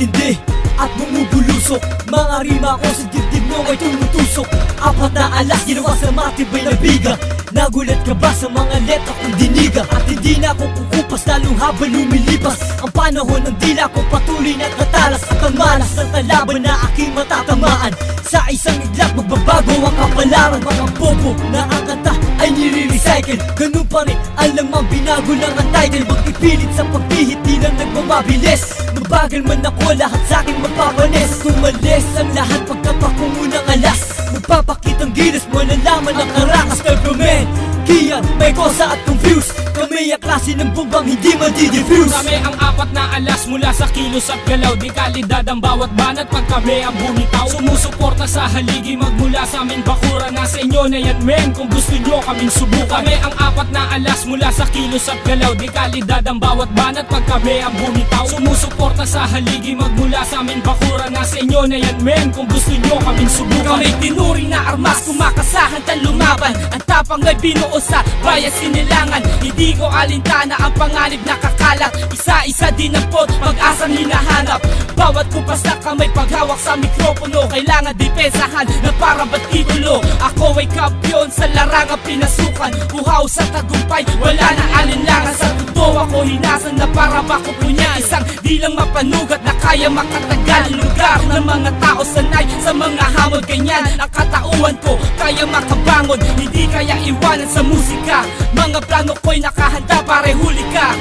matindi at bumubulusok. Mga rima ko sa dibdib mo ay tumutusok. Apat na alas ginawa sa matibay na biga. Nagulat ka ba sa mga letra kong diniga? At hindi na ako kukupas lalong habang lumilipas ang panahon ng dila ko patuloy na katalas. At ang malas ng kalaban na aking matatamaan. Sa isang iglap magbabago ang kapalaran. Mga bobo na ang kanta ay nire-recycle. Ganun pa rin ang lamang binago lang ang title. Magpipilit sa pagpihit di lang nagmamabilis. Mabagal man ako lahat sa'kin magpapanis. Tumalis ang lahat pagkapakungunang alas. Magpapakitang gilas mo nalaman ang karakas. Turboman, Kian, may kosa at confused. Kami ang klase ng bumbang hindi madi-diffuse. Kami ang apat na alas mula sa kilos at galaw. Di kalidad ang bawat banat pag kami ang bumitaw. Sumusuporta sa haligi magmula sa aming bakura. Nasa inyo na yan men kung gusto nyo kaming subukan. Kami ang apat na alas mula sa kilos at galaw. Di kalidad ang bawat banat pag kami ang bumitaw. Sumusuporta sa haligi magmula sa aming bakura. Nasa inyo na yan men kung gusto nyo kaming subukan. Kami tinuring na armas kumakasahan tan lumaban. Ang tapang ay binuo sa bayas sinilangan. Hindi ko alintana ang panganib na kakalat. Isa-isa din ang pod, pag-asang hinahanap. Bawat kupas na kamay paghawak sa mikropono. Kailangan depensahan na para ba't titulo. Ako ay kampiyon sa larangang pinasukan. Uhaw sa tagumpay, wala na alinlangan. Sa totoo ako hinasan na para bako punya. Isang di lang mapanugat na kaya makatagal. Lugar ng mga tao sanay sa mga hamon. Ganyan ang katauhan ko, kaya makabangon. Hindi kaya iwanan sa musika. Mga plano ko'y nakahanda pare huli ka.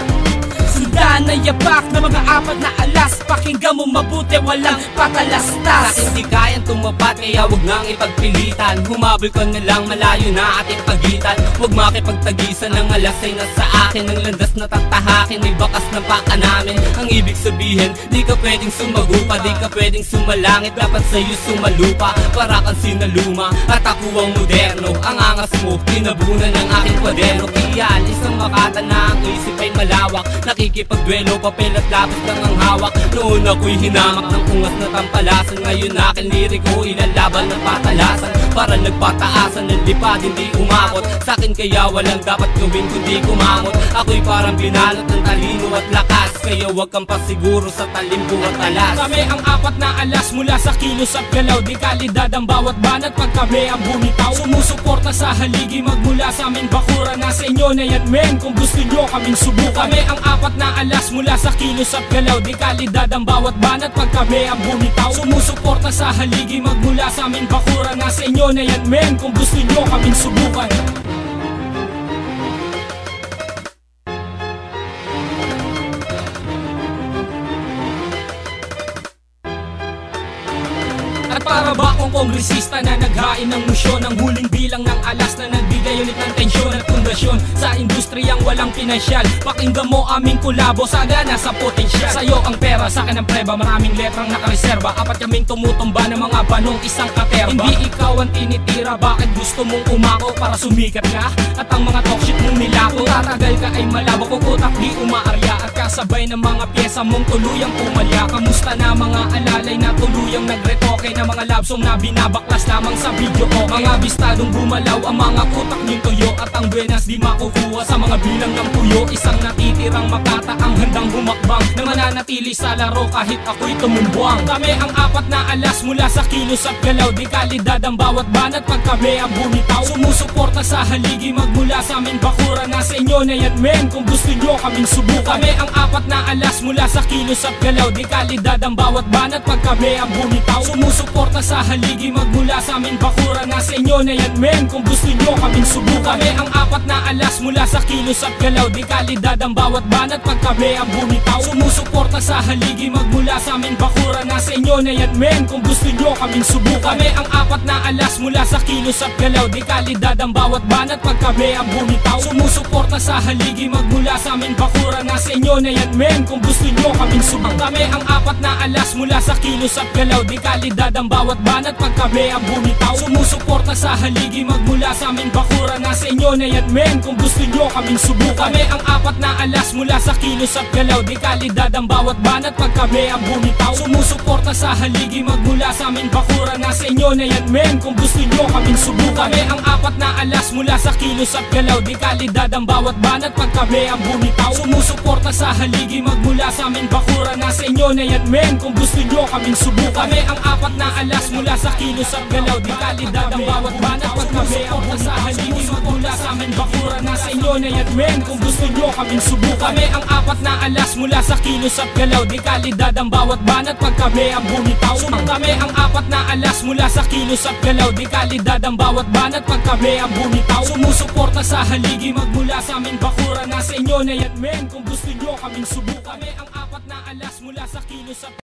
Sundan na yapak na mga apat na alas. Pakinggan mo mabuti, walang patalastas. Sa hindi kayang tumapat, kaya wag nang ipagpilitan. Humabol ka na lang, malayo na ating pagitan. Wag makipagtagisan ng alas ay nasa akin. Ang landas na tatahakin, may bakas ng paka namin. Ang ibig sabihin, di ka pwedeng sumagupa. Di ka pwedeng sumalangit, dapat sa'yo sumalupa. Para kang sinaluma, at ako ang moderno. Ang angas mo, tinabunan ng aking kwaderno. Kaya isang makata na ang isip ay malawak. Nakikipagduelo, papel at lapis lang ang hawak. Noon ako'y hinamak ng ungas na tampalasan. Ngayon aking liriko, ilalaban ng patalasan. Para nagpataasan ng lipad, hindi umabot. Sa'kin kaya walang dapat gawin kundi kumamot. Ako'y parang binalot ng talino at lakas. Kaya wag kang pasiguro sa talimbo at alas. Kami ang apat na alas mula sa kilos at galaw. Di kalidad ang bawat banat pag kami ang bumitaw. Sumusuporta sa haligi magmula sa aming bakura. Nasa inyo na yan men kung gusto nyo kaming subukan. Kami ang apat na alas mula sa kilos at galaw. Di kalidad ang bawat banat pag kami ang bumitaw. Sumusuporta sa haligi magmula sa aming bakura. Nasa inyo na yan men kung gusto nyo kaming subukan. At para ba akong kongresista na naghain ng musyon, ang huling bilang ng alas na nagbigay ulit ng tensyon at pundasyon sa industriyang walang pinansyal. Pakinggan mo aming kulabo, sagana sa potensyal. Sa'yo ang pera, sa'kin ang preba, maraming letrang nakareserba. Apat kaming tumutumba ng mga banong isang katerba. Hindi ikaw ang tinitira, bakit gusto mong umako para sumikat ka? At ang mga talkshit mong nilako, tatagal ka ay malabo. Kung utak di umaarya at kasabay ng mga pyesa mong tuluyang pumalya. Kamusta na mga alalay na tuluyang nagretoke na mga love song na binabaklas lamang sa video ko. Mga bistadong bumalaw ang mga utak niyong tuyo. At ang buenas di makukuha sa mga bilang ng puyo. Isang natitirang makata ang handang humakbang na mananatili sa laro kahit ako'y tumumbuang. Kami ang apat na alas mula sa kilos at galaw. Di kalidad ang bawat banat pag kami ang bumitaw. Sumusuporta sa haligi magmula sa aming bakura. Nasa inyo na yan men kung gusto nyo kaming subukan. Kami ang apat na alas mula sa kilos at galaw. Di kalidad ang bawat banat pag kami ang bumitaw. Sumusuporta sa haligi magmula sa aming bakura. Nasa inyo na yan men kung gusto nyo kaming subukan. Kami ang apat na alas mula sa kilos at galaw. Di kalidad ang bawat banat pag kami ang bumitaw. Sumusuporta sa haligi magmula sa aming bakura. Nasa inyo na yan men kung gusto nyo kaming subukan. Kami ang apat na alas mula sa kilos at galaw. Di kalidad ang bawat banat pag kami ang bumitaw. Sumusuporta sa haligi magmula sa aming bakura. Nasa inyo na yan men kung gusto nyo kaming subukan. Kami ang apat na alas mula sa kilos at galaw. Di kalidad ang bawat banat pag kami ang bumitaw. Sumusuporta Sumusuporta sa haligi magmula sa aming bakura. Nasa inyo na yan men kung gusto nyo kaming subukan. Kami ang apat na alas mula sa kilos at galaw. Di kalidad ang bawat banat pag kami ang bumitaw. Sumusuporta sa haligi magmula sa aming bakura. Nasa inyo na yan men kung gusto nyo kaming subukan. Kami ang apat na alas mula sa kilos at galaw. Di kalidad ang bawat banat pag kami ang bumitaw. Sumusuporta sa haligi magmula sa aming bakura. Nasa inyo na yan men kung gusto nyo kaming subukan. Kami ang apat na alas mula sa kilos at galaw. Di kalidad ang bawat banat pag kami ang bumitaw. Sa haligi magmula sa aming bakura. Nasa inyo na yan men kung gusto nyo kaming subukan. Kami ang apat na alas mula sa kilos at galaw. Di kalidad ang bawat banat pag kami ang bumitaw. Kami ang apat na alas mula sa kilos at galaw. Di kalidad ang bawat banat pag kami ang bumitaw. Sumusuporta sa haligi magmula sa aming bakura. Nasa inyo na yan men kung gusto nyo kaming subukan. Kami ang apat na alas mula sa kilos at